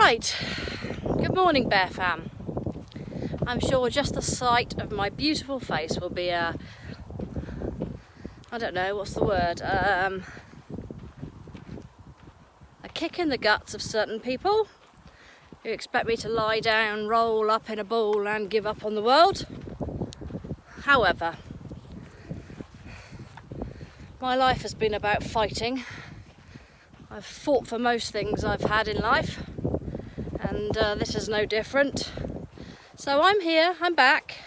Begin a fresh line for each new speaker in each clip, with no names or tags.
Right, good morning Bear Fam. I'm sure just the sight of my beautiful face will be I don't know, what's the word, a kick in the guts of certain people who expect me to lie down, roll up in a ball and give up on the world. However, my life has been about fighting. I've fought for most things I've had in life, and this is no different. So I'm here, I'm back,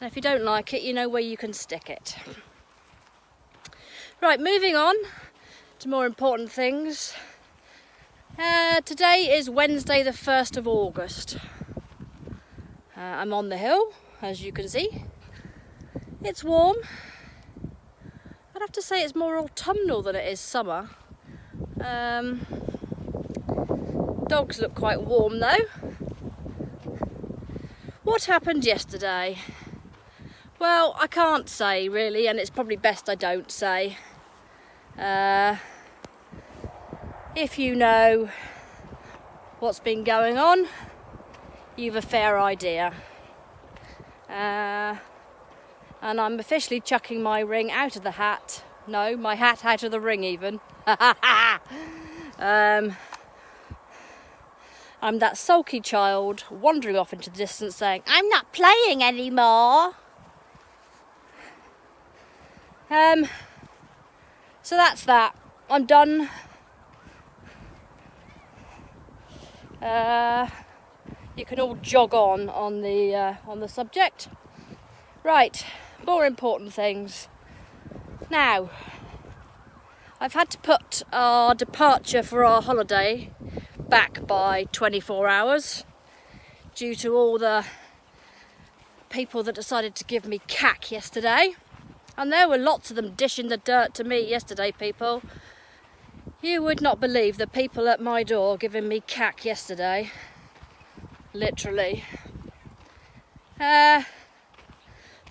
and if you don't like it, you know where you can stick it. Right, moving on to more important things. Today is Wednesday the 1st of August. I'm on the hill, as you can see. It's warm. I'd have to say it's more autumnal than it is summer. Dogs look quite warm though. What happened yesterday? Well, I can't say really, and it's probably best I don't say. If you know what's been going on, you've a fair idea. And I'm officially chucking my ring out of the hat. No, my hat out of the ring even. I'm that sulky child wandering off into the distance saying, I'm not playing anymore. So that's that. I'm done. You can all jog on the subject. Right, more important things. Now, I've had to put our departure for our holiday back by 24 hours due to all the people that decided to give me cack yesterday. And there were lots of them dishing the dirt to me yesterday, people. You would not believe the people at my door giving me cack yesterday. Literally.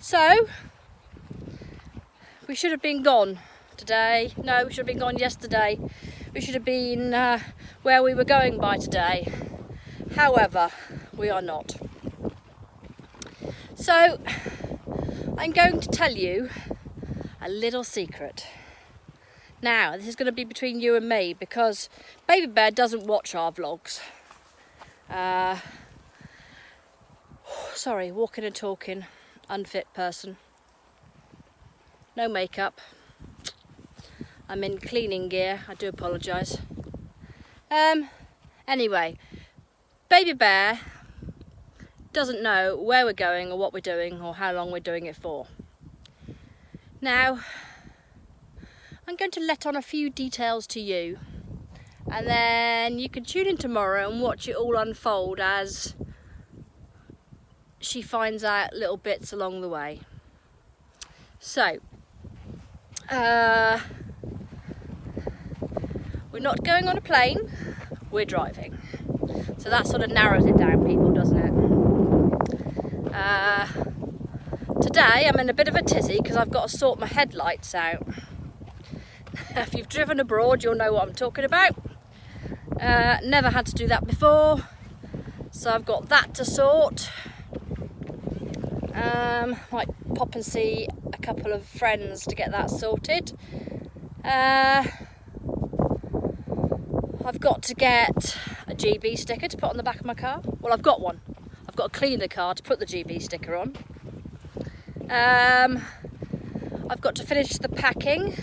So, we should have been gone today. No, we should have been gone yesterday. We should have been where we were going by today. However, we are not. So, I'm going to tell you a little secret. Now, this is going to be between you and me because Baby Bear doesn't watch our vlogs. Sorry, walking and talking, unfit person. No makeup. I'm in cleaning gear, I do apologise. Anyway, Baby Bear doesn't know where we're going or what we're doing or how long we're doing it for. Now, I'm going to let on a few details to you, and then you can tune in tomorrow and watch it all unfold as she finds out little bits along the way. So, we're not going on a plane, we're driving. So that sort of narrows it down, people, doesn't it? Today I'm in a bit of a tizzy because I've got to sort my headlights out. If you've driven abroad, you'll know what I'm talking about. Never had to do that before, so I've got that to sort. Might pop and see a couple of friends to get that sorted. I've got to get a GB sticker to put on the back of my car. Well, I've got one. I've got to clean the car to put the GB sticker on. I've got to finish the packing.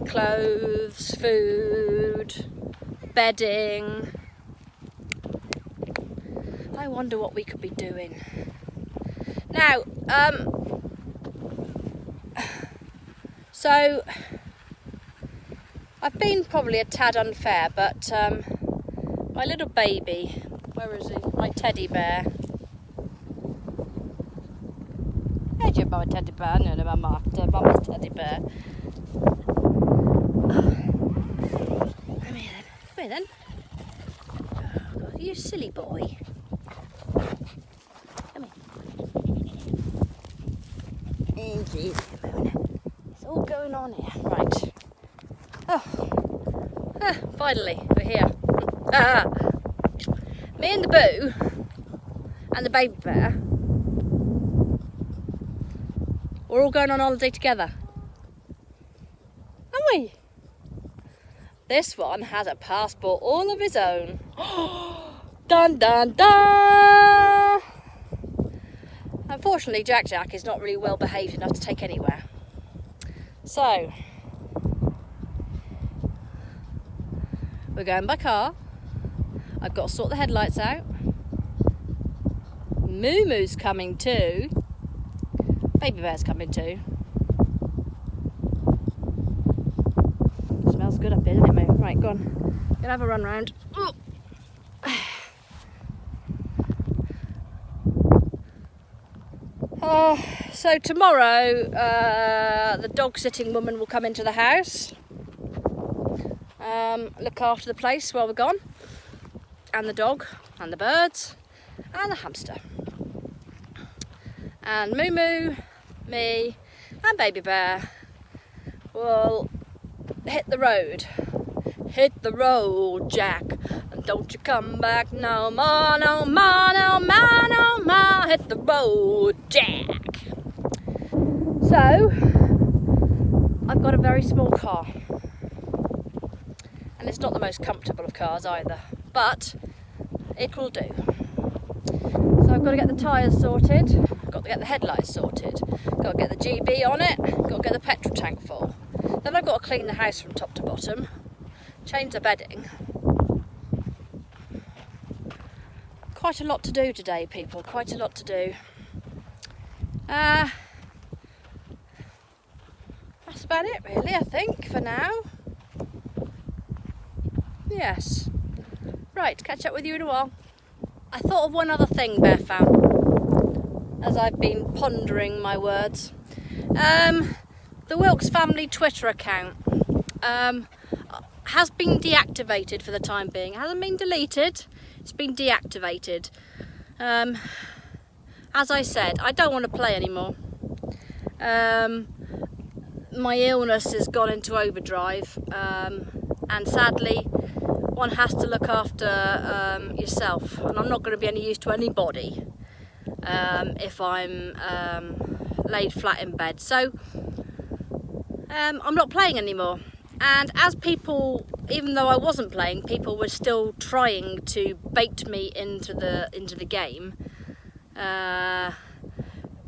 Clothes, food, bedding. I wonder what we could be doing. Now, so I've been probably a tad unfair, but my little baby, where is he? My teddy bear. Where's your mama teddy bear? No, mama's teddy bear. Come here then. Oh, God, you silly boy. Come here. Easy. It's all going on here. Right. Oh, finally, we're here. Me and the boo and the baby bear, we're all going on holiday together, aren't we? This one has a passport all of his own. Dun dun dun! Unfortunately, Jack is not really well behaved enough to take anywhere. So, we're going by car. I've got to sort the headlights out. Moo Moo's coming too. Baby Bear's coming too. Smells good up here, doesn't it, Moo? Right, go on. Gonna have a run round. Ooh. So tomorrow, the dog sitting woman will come into the house, look after the place while we're gone, and the dog, and the birds, and the hamster. And Moo Moo, me, and Baby Bear will hit the road. Hit the road, Jack, and don't you come back no more, no more, no more, no more. Hit the road, Jack. So, I've got a very small car, and it's not the most comfortable of cars either, but it will do. So I've got to get the tyres sorted, I've got to get the headlights sorted, got to get the GB on it, got to get the petrol tank full. Then I've got to clean the house from top to bottom, change the bedding. Quite a lot to do today, people, quite a lot to do. That's about it really, I think, for now. Yes. Right, catch up with you in a while. I thought of one other thing, Bear Fam, as I've been pondering my words. The Wilkes family Twitter account has been deactivated for the time being. It hasn't been deleted, it's been deactivated. As I said, I don't want to play anymore. My illness has gone into overdrive, and sadly one has to look after yourself, and I'm not going to be any use to anybody if I'm laid flat in bed. So I'm not playing anymore, and as people, even though I wasn't playing, people were still trying to bait me into the game,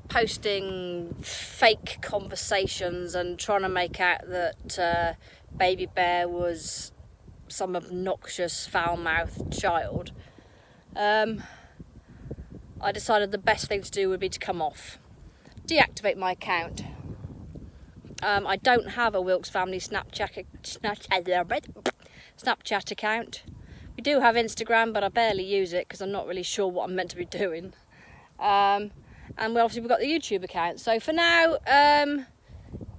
posting fake conversations and trying to make out that Baby Bear was some obnoxious foul-mouthed child. I decided the best thing to do would be to come off, deactivate my account. I don't have a Wilkes family Snapchat account. We do have Instagram, but I barely use it because I'm not really sure what I'm meant to be doing. And we've got the YouTube account. So for now,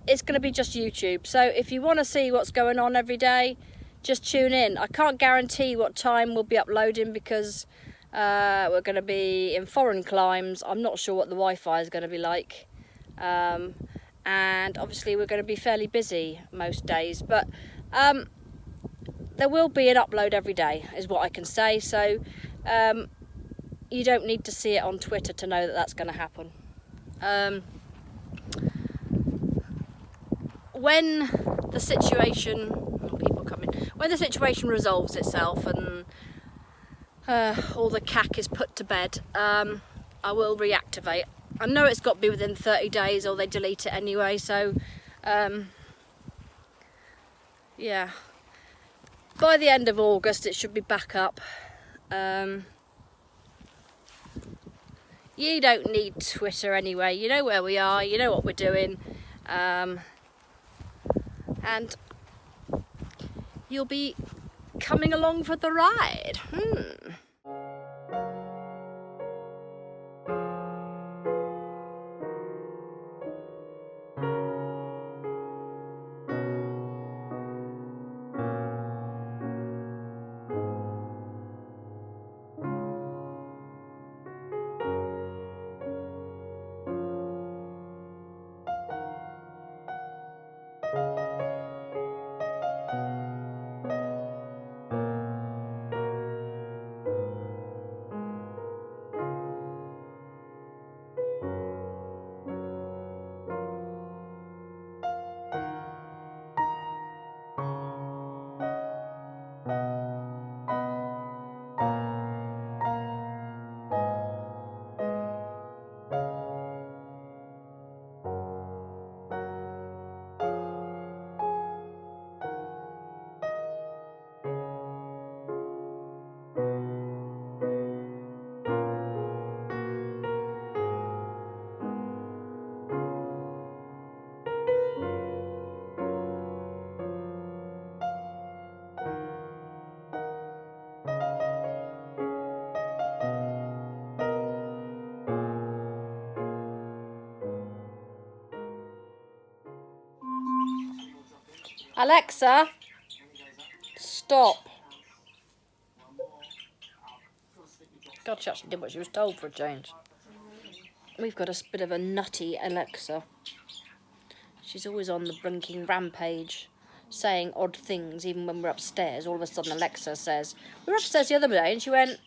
it's going to be just YouTube. So if you want to see what's going on every day, just tune in. I can't guarantee what time we'll be uploading because we're going to be in foreign climes. I'm not sure what the Wi-Fi is going to be like. And obviously we're going to be fairly busy most days. But there will be an upload every day, is what I can say. So you don't need to see it on Twitter to know that that's going to happen. When the situation, when the situation resolves itself and all the cack is put to bed, I will reactivate. I know it's got to be within 30 days or they delete it anyway, so yeah. By the end of August it should be back up. You don't need Twitter anyway, you know where we are, you know what we're doing, and you'll be coming along for the ride. Alexa, stop. God, she actually did what she was told for a change. We've got a bit of a nutty Alexa. She's always on the blinking rampage, saying odd things even when we're upstairs. All of a sudden Alexa says, we were upstairs the other day and she went,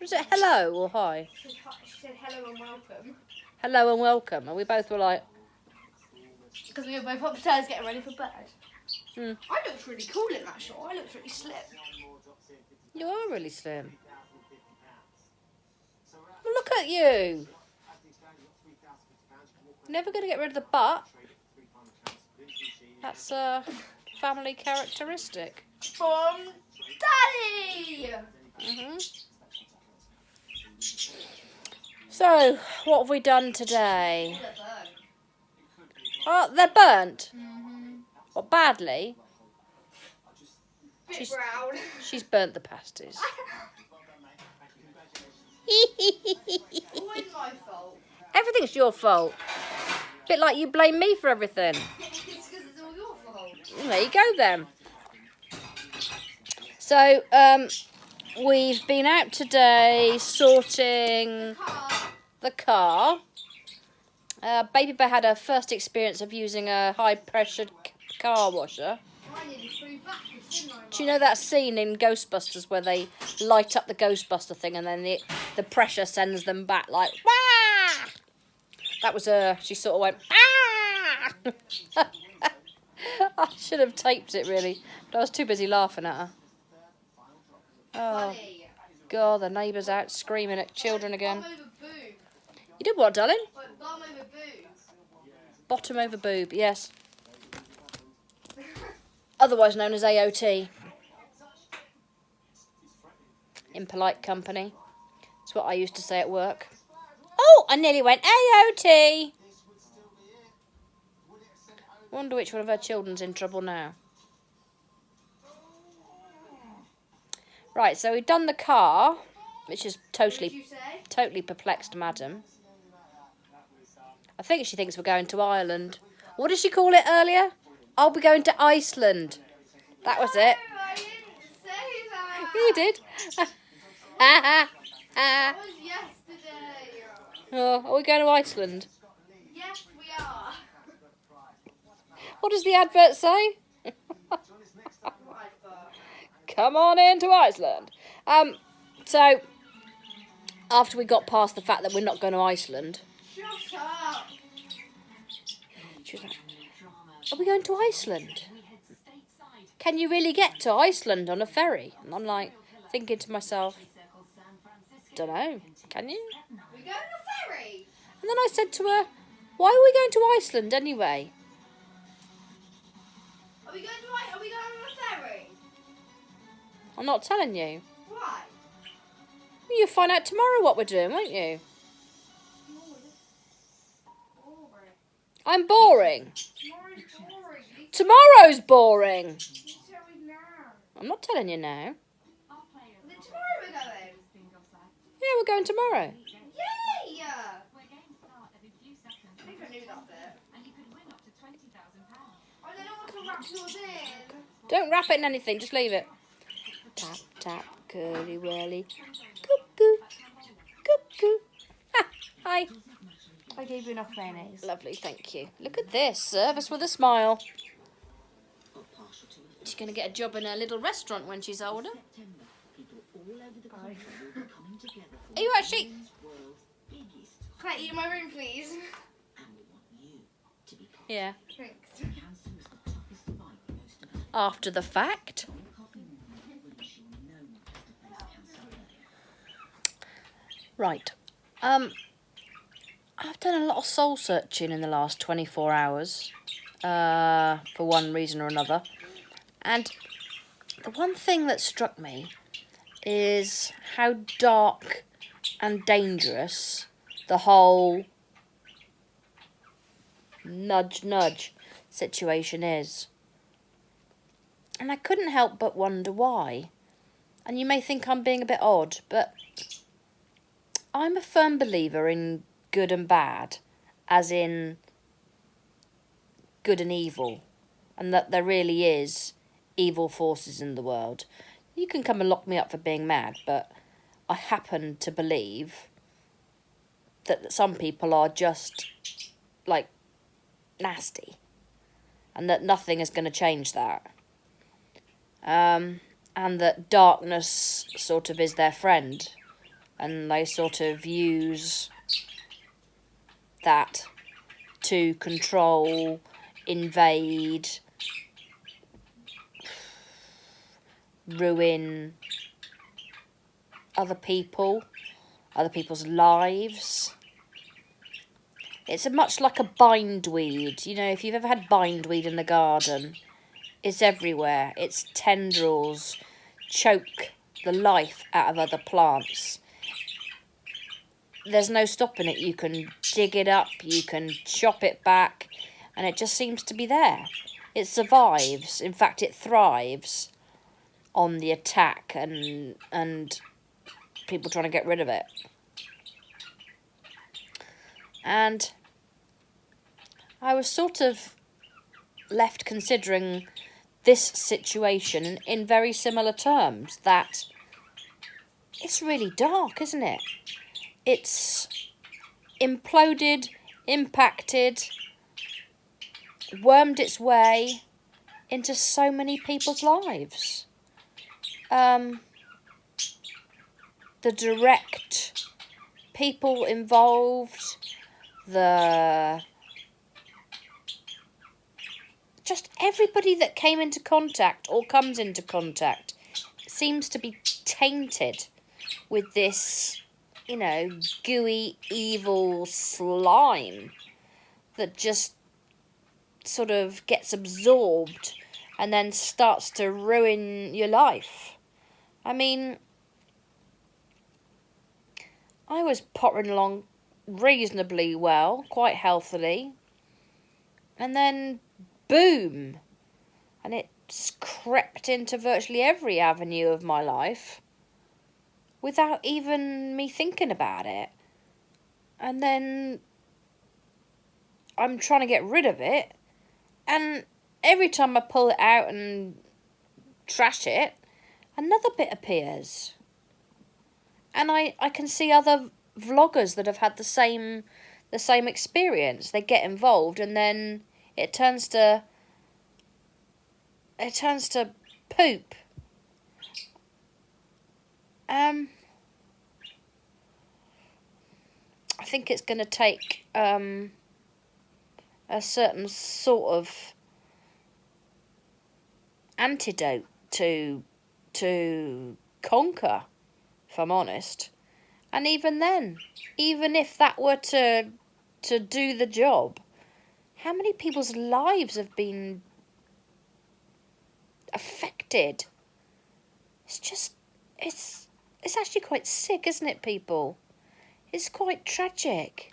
was it hello or hi?
She said hello and welcome.
Hello and welcome. And we both were like...
Because we were both upstairs getting ready for bed.
Hmm.
I looked really cool in that shot. I looked really slim.
You are really slim. Well, look at you. Never going to get rid of the butt. That's a family characteristic.
From Daddy!
So, what have we done today? Oh, they're burnt. What, badly?
Bit brown.
She's burnt the pasties.
Always my fault.
Everything's your fault. Bit like you blame me for everything.
It's because it's all your fault.
There you go then. So, we've been out today sorting the car. Baby Bear had her first experience of using a high-pressure car washer.
I nearly flew backwards, didn't I?
Do you know that scene in Ghostbusters where they light up the Ghostbuster thing and then the pressure sends them back like, wah! That was her. She sort of went, ah! I should have taped it really, but I was too busy laughing at her. Oh, God, the neighbour's out screaming at children again.
Bum over boob.
You did what, darling?
Like bum over boob.
Bottom over boob, yes. Otherwise known as AOT. In polite company. That's what I used to say at work. Oh, I nearly went AOT. Wonder which one of her children's in trouble now. Right, so we've done the car, which is
What did you say?
totally perplexed Madam. I think she thinks we're going to Ireland. What did she call it earlier? I'll be going to Iceland. That was it.
No, I didn't say that.
You did.
That was yesterday.
Oh, are we going to Iceland?
Yes, we are.
What does the advert say? Come on into Iceland. So, after we got past the fact that we're not going to Iceland,
Shut up.
she was like, are we going to Iceland? Can you really get to Iceland on a ferry? And I'm like, thinking to myself, don't know, can you?
We're going on a ferry.
And then I said to her, why are we going to Iceland anyway?
Are we going on a ferry?
I'm not telling you.
Why?
Well, you'll find out tomorrow what we're doing, won't you?
Boring.
I'm boring.
Tomorrow's boring.
Tomorrow's boring.
You tell me now.
I'm not telling you now.
Is it tomorrow we're going?
Yeah, we're going tomorrow.
Yay! I think I knew that bit. I don't know what to wrap yours in.
Don't wrap it in anything, just leave it. Tap, tap, curly whirly. Cuckoo. Cuckoo. Ha, hi.
I gave you enough mayonnaise.
Lovely, thank you. Look at this. Serve us with a smile. She's going to get a job in a little restaurant when she's older. Are you actually...
Can I eat in my room, please?
Yeah.
Thanks.
After the fact. Right. I've done a lot of soul searching in the last 24 hours. For one reason or another. And the one thing that struck me is how dark and dangerous the whole nudge situation is. And I couldn't help but wonder why. And you may think I'm being a bit odd, but I'm a firm believer in good and bad, as in good and evil. and that there really is evil forces in the world. You can come and lock me up for being mad, but I happen to believe that some people are just, like, nasty, and that nothing is going to change that. And that darkness sort of is their friend, and they sort of use that to control, invade, ruin other people, other people's lives. It's much like a bindweed. You know, if you've ever had bindweed in the garden, it's everywhere. Its tendrils choke the life out of other plants. There's no stopping it. You can dig it up, you can chop it back, and it just seems to be there. It survives. In fact, it thrives on the attack and people trying to get rid of it. And I was sort of left considering this situation in very similar terms, that it's really dark, isn't it? It's imploded, impacted, wormed its way into so many people's lives. The direct people involved, just everybody that came into contact or comes into contact seems to be tainted with this, you know, gooey, evil slime that just sort of gets absorbed and then starts to ruin your life. I mean, I was pottering along reasonably well, quite healthily, and then boom, and it's crept into virtually every avenue of my life without even me thinking about it. And then I'm trying to get rid of it, and every time I pull it out and trash it, another bit appears. And I can see other vloggers that have had the same experience. They get involved, and then it turns to poop. I think it's going to take a certain sort of antidote to conquer, if I'm honest. And even then, even if that were to do the job, how many people's lives have been affected? It's actually quite sick, isn't it, people? It's quite tragic.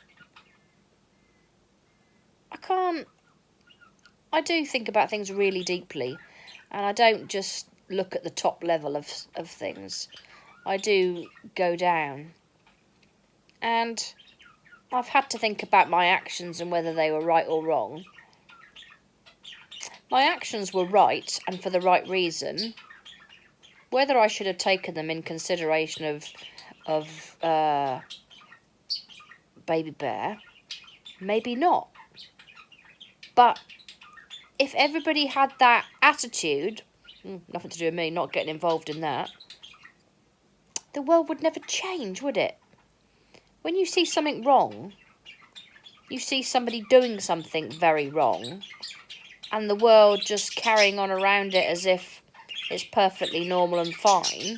I do think about things really deeply, and I don't just look at the top level of things. I do go down. And I've had to think about my actions and whether they were right or wrong. My actions were right, and for the right reason. Whether I should have taken them in consideration of Baby Bear, maybe not. But if everybody had that attitude, nothing to do with me, not getting involved in that, the world would never change, would it? When you see something wrong, you see somebody doing something very wrong, and the world just carrying on around it as if it's perfectly normal and fine,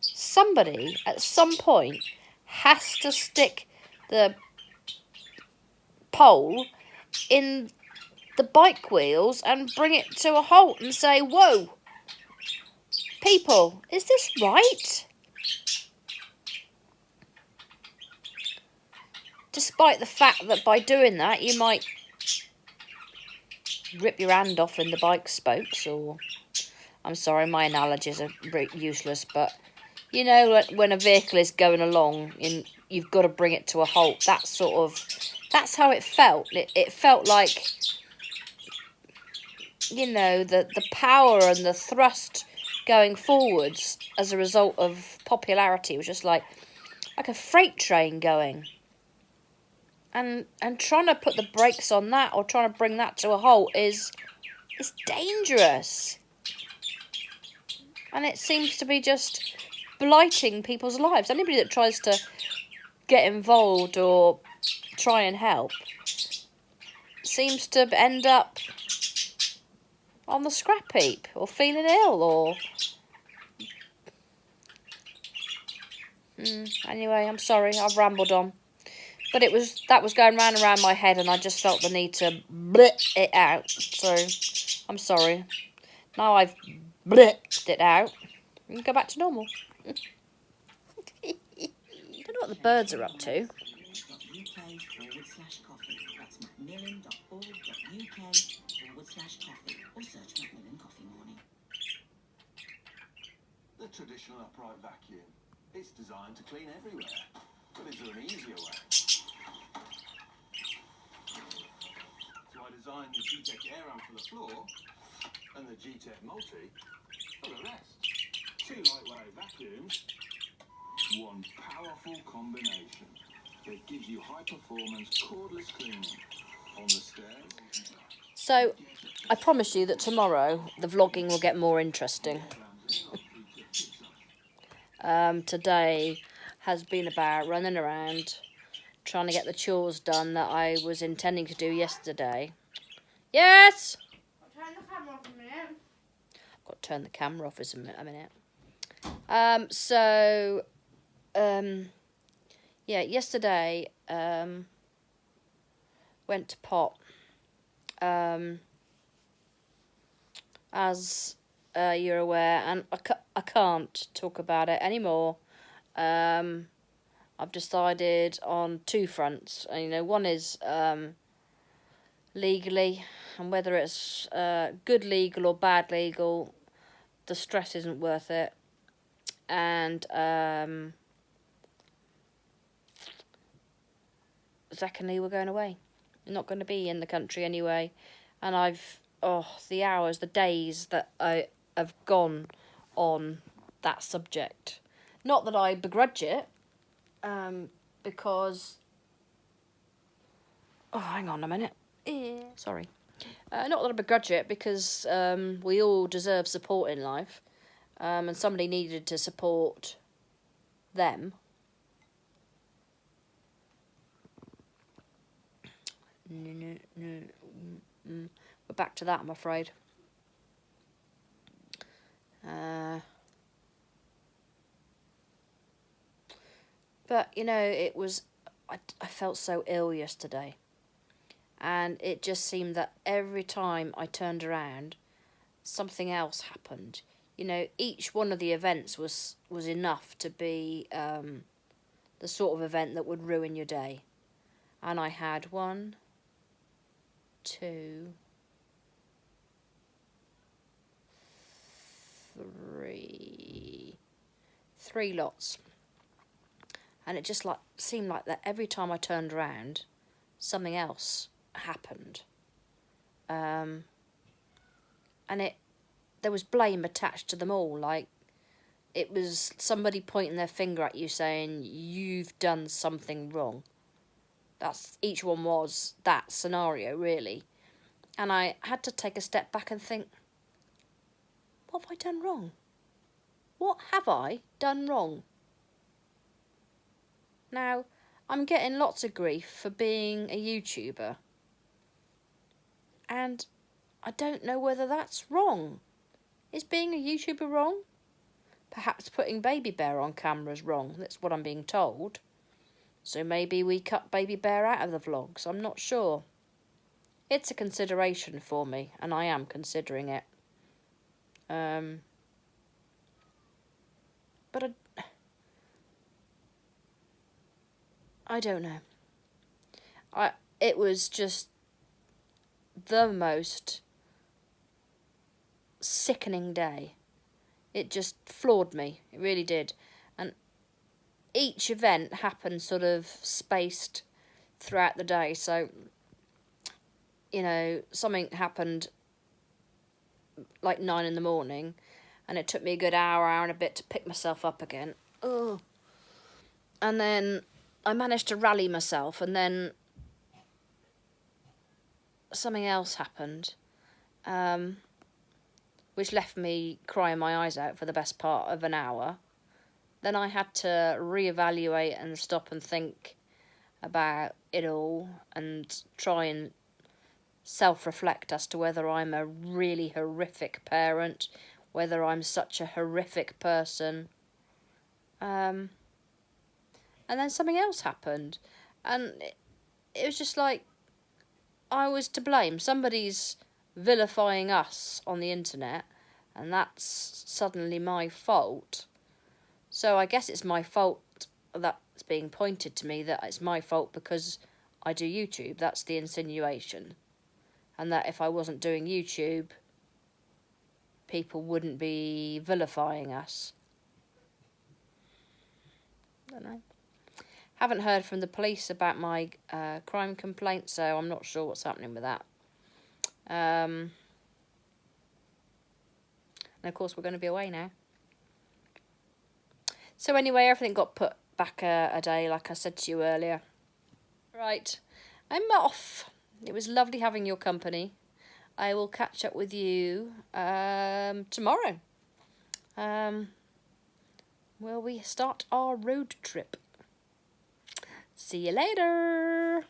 somebody at some point has to stick the pole in the bike wheels and bring it to a halt and say, whoa, people, is this right? Despite the fact that by doing that, you might rip your hand off in the bike spokes, or, I'm sorry, my analogies are useless, but, you know, when a vehicle is going along, you've got to bring it to a halt. That's how it felt. It felt like you know, the power and the thrust going forwards as a result of popularity was just like a freight train going. And trying to put the brakes on that or trying to bring that to a halt is dangerous. And it seems to be just blighting people's lives. Anybody that tries to get involved or try and help seems to end up on the scrap heap or feeling ill or... Anyway, I'm sorry, I've rambled on. But that was going round and round my head and I just felt the need to blip it out. So, I'm sorry. Now I've blipped it out. We can go back to normal. I don't know what the birds are up to.
The traditional upright vacuum. It's designed to clean everywhere. But is there an easier way? So I designed the G-Tech Air Amp for the floor and the G-Tech Multi for the rest. Two lightweight vacuums, one powerful combination that gives you high-performance cordless cleaning on the stairs.
So, I promise you that tomorrow the vlogging will get more interesting. Today has been about running around trying to get the chores done that I was intending to do yesterday. Yes!
I'll turn the camera off a minute.
I've got to turn the camera off a minute. Yeah, yesterday, went to pot, as you're aware, and I can't talk about it anymore. I've decided on two fronts. You know, one is legally, and whether it's good legal or bad legal, the stress isn't worth it. And secondly, we're going away. We're not going to be in the country anyway. And the hours, the days that I have gone on that subject. Not that I begrudge it, because... Oh, hang on a minute. Sorry. Not that I begrudge it, because we all deserve support in life. And somebody needed to support them. No. We're back to that, I'm afraid. But, you know, it was... I felt so ill yesterday. And it just seemed that every time I turned around, something else happened. You know, each one of the events was enough to be the sort of event that would ruin your day. And I had 1, 2, 3 lots. And it just seemed like that every time I turned around, something else happened. And there was blame attached to them all. Like, it was somebody pointing their finger at you saying, you've done something wrong. Each one was that scenario, really. And I had to take a step back and think, what have I done wrong? What have I done wrong? Now, I'm getting lots of grief for being a YouTuber. And I don't know whether that's wrong. Is being a YouTuber wrong? Perhaps putting Baby Bear on camera is wrong. That's what I'm being told. So maybe we cut Baby Bear out of the vlogs. I'm not sure. It's a consideration for me, and I am considering it. But I don't know. It was just the most sickening day. It just floored me. It really did. And each event happened sort of spaced throughout the day. So, you know, something happened like 9 in the morning, and it took me a good hour and a bit to pick myself up again. Oh. And then I managed to rally myself, and then something else happened, which left me crying my eyes out for the best part of an hour. Then I had to reevaluate and stop and think about it all and try and self-reflect as to whether I'm a really horrific parent, whether I'm such a horrific person. And then something else happened, and it was just like I was to blame. Somebody's vilifying us on the internet, and that's suddenly my fault. So I guess it's my fault that's being pointed to me, that it's my fault because I do YouTube. That's the insinuation. And that if I wasn't doing YouTube, people wouldn't be vilifying us. I don't know. Haven't heard from the police about my crime complaint, so I'm not sure what's happening with that. And of course, we're going to be away now. So anyway, everything got put back a day, like I said to you earlier. Right, I'm off. It was lovely having your company. I will catch up with you tomorrow. Where we start our road trip. See you later.